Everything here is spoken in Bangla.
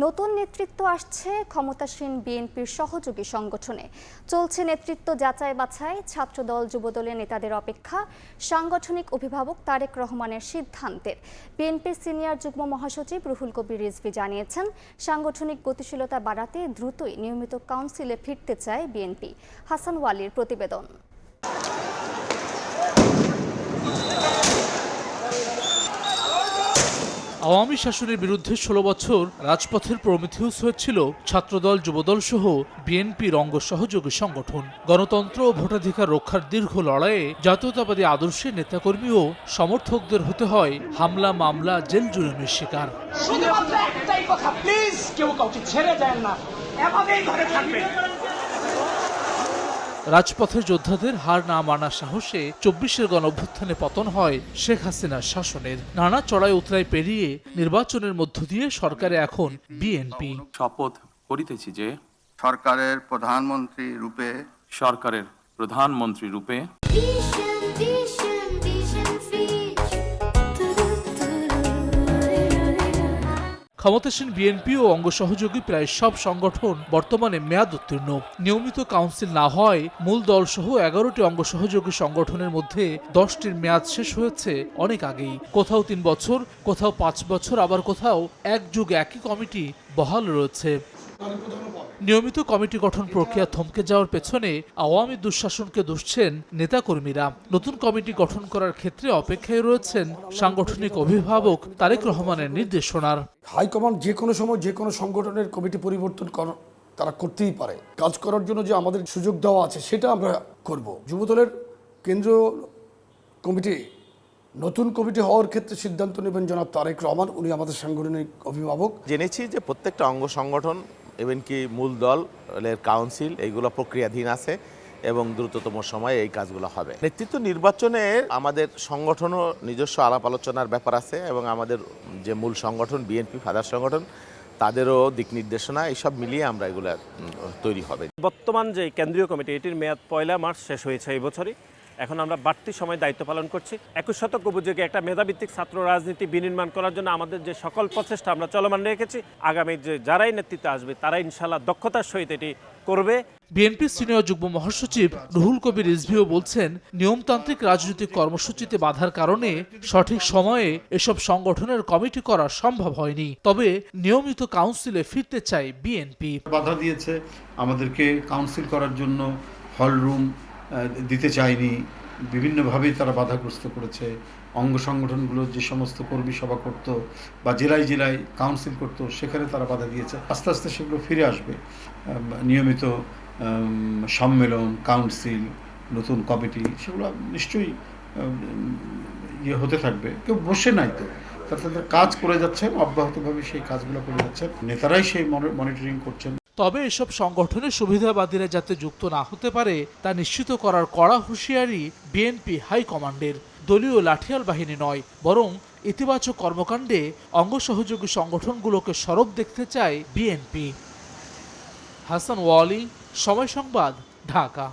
নতুন নেতৃত্ব আসছে ক্ষমতাসীন বিএনপির সহযোগী সংগঠনে। চলছে নেতৃত্ব যাচাই বাছাই। ছাত্রদল যুবদলের নেতাদের অপেক্ষা সাংগঠনিক অভিভাবক তারেক রহমানের সিদ্ধান্তের। বিএনপির সিনিয়র যুগ্ম মহাসচিব রুহুল কবির রিজভী জানিয়েছেন, সাংগঠনিক গতিশীলতা বাড়াতে দ্রুতই নিয়মিত কাউন্সিলে ফিরতে চায় বিএনপি। হাসান ওয়ালির প্রতিবেদন। আওয়ামী শাসনের বিরুদ্ধে ১৬ বছর রাজপথের প্রমিথিউস হয়েছিল ছাত্রদল যুবদল সহ বিএনপির অঙ্গ সহযোগী সংগঠন। গণতন্ত্র ও ভোটাধিকার রক্ষার দীর্ঘ লড়াইয়ে জাতীয়তাবাদী আদর্শের নেতাকর্মী ও সমর্থকদের হতে হয় হামলা, মামলা, জেল জুলুমের শিকার। শুধুমাত্র একটাই কথা, প্লিজ কেউ কাউকে ছেড়ে দেন না, এভাবেই ঘরে থাকবেন। রাজপথের যোদ্ধাদের হার না মানার সাহসে ২৪-এর গণঅভ্যুত্থানে পতন হয় শেখ হাসিনার শাসনের। নানা চড়াই উতরাই পেরিয়ে নির্বাচনের মধ্য দিয়ে সরকারে এখন বিএনপি। শপথ করিতেছি যে সরকারের প্রধানমন্ত্রী রূপে ক্ষমতাসীন বিএনপি ও অঙ্গ সহযোগী প্রায় সব সংগঠন বর্তমানে মেয়াদ উত্তীর্ণ। নিয়মিত কাউন্সিল না হয় মূল দল সহ ১১টি অঙ্গ সহযোগী সংগঠনের মধ্যে 10টির মেয়াদ শেষ হয়েছে অনেক আগেই। কোথাও 3 বছর, কোথাও 5 বছর, আবার কোথাও এক যুগ একই কমিটি বহাল রয়েছে। নিয়মিত কমিটি গঠন প্রক্রিয়া থমকে যাওয়ার পেছনে আওয়ামী দুঃশাসনকে দুষছেন নেতাকর্মীরা। নতুন কমিটি গঠন করার ক্ষেত্রে অপেক্ষায় রয়েছেন সাংগঠনিক অভিভাবক তারেক রহমানের নির্দেশনার। হাইকমান্ড যে কোনো সময় যে কোনো সংগঠনের কমিটি পরিবর্তন তারা করতেই পারে। কাজ করার জন্য যে আমাদের সুযোগ দেওয়া আছে সেটা আমরা করব। যুবদলের কেন্দ্রীয় কমিটি নতুন কমিটি হওয়ার ক্ষেত্রে সিদ্ধান্ত নেবেন জনাব তারেক রহমান। উনি আমাদের সাংগঠনিক অভিভাবক। জেনেছি যে প্রত্যেকটা অঙ্গ সংগঠন এমনকি মূল দলের কাউন্সিল এইগুলো প্রক্রিয়াধীন আছে এবং দ্রুততম সময়ে এই কাজগুলো হবে। নেতৃত্ব নির্বাচনে আমাদের সংগঠনও নিজস্ব আলাপ আলোচনার ব্যাপার আছে এবং আমাদের যে মূল সংগঠন বিএনপি ফাদার সংগঠন তাদেরও দিক নির্দেশনা এইসব মিলিয়ে আমরা এগুলো তৈরি হবে। বর্তমান যে কেন্দ্রীয় কমিটি এটির মেয়াদ 1 মার্চ শেষ হয়েছে এই বছরই। এখন আমরা বাড়তি সময় দায়িত্ব পালন করছি। 21 শতক উপযোগী একটা মেধাভিত্তিক ছাত্র রাজনীতি বিনির্মাণ করার জন্য আমাদের যে সকল প্রচেষ্টা আমরা চলমান রেখেছি, আগামী যে যারাই নেতৃত্বে আসবে তারা ইনশাআল্লাহ দক্ষতার সহিত এটি করবে। বিএনপির সিনিয়র যুগ্ম মহাসচিব রুহুল কবির রিজভীও বলছেন, নিয়মতান্ত্রিক রাজনৈতিক কর্মসূচিতে বাধার কারণে সঠিক সময়ে এসব সংগঠনের কমিটি করা সম্ভব হয়নি। তবে নিয়মিত কাউন্সিলে ফিরতে চায় বিএনপি। বাধা দিয়েছে আমাদেরকে কাউন্সিল করার জন্য, হল রুম দিতে চায়নি, বিভিন্নভাবেই তারা বাধাগ্রস্ত করেছে। অঙ্গ সংগঠনগুলো যে সমস্ত কর্মী সভা করতো বা জেলায় জেলায় কাউন্সিল করতো সেখানে তারা বাধা দিয়েছে। আস্তে আস্তে সেগুলো ফিরে আসবে। নিয়মিত সম্মেলন, কাউন্সিল, নতুন কমিটি সেগুলো নিশ্চয়ই হতে থাকবে। কেউ বসে নাই তো, তাদের কাজ করে যাচ্ছেন, অব্যাহতভাবে সেই কাজগুলো করে যাচ্ছেন, নেতারাই সেই মনিটরিং করছেন। তবে এসব সংগঠনের সুবিধাবাদীরা যাতে যুক্ত না হতে পারে তা নিশ্চিত করার কড়া হুঁশিয়ারি বিএনপি হাইকমান্ডের। দলীয় লাঠিয়াল বাহিনী নয়, বরং ইতিবাচক কর্মকাণ্ডে অঙ্গ সহযোগী সংগঠনগুলোকে সরব দেখতে চায় বিএনপি। হাসান ওয়ালি, সময় সংবাদ, ঢাকা।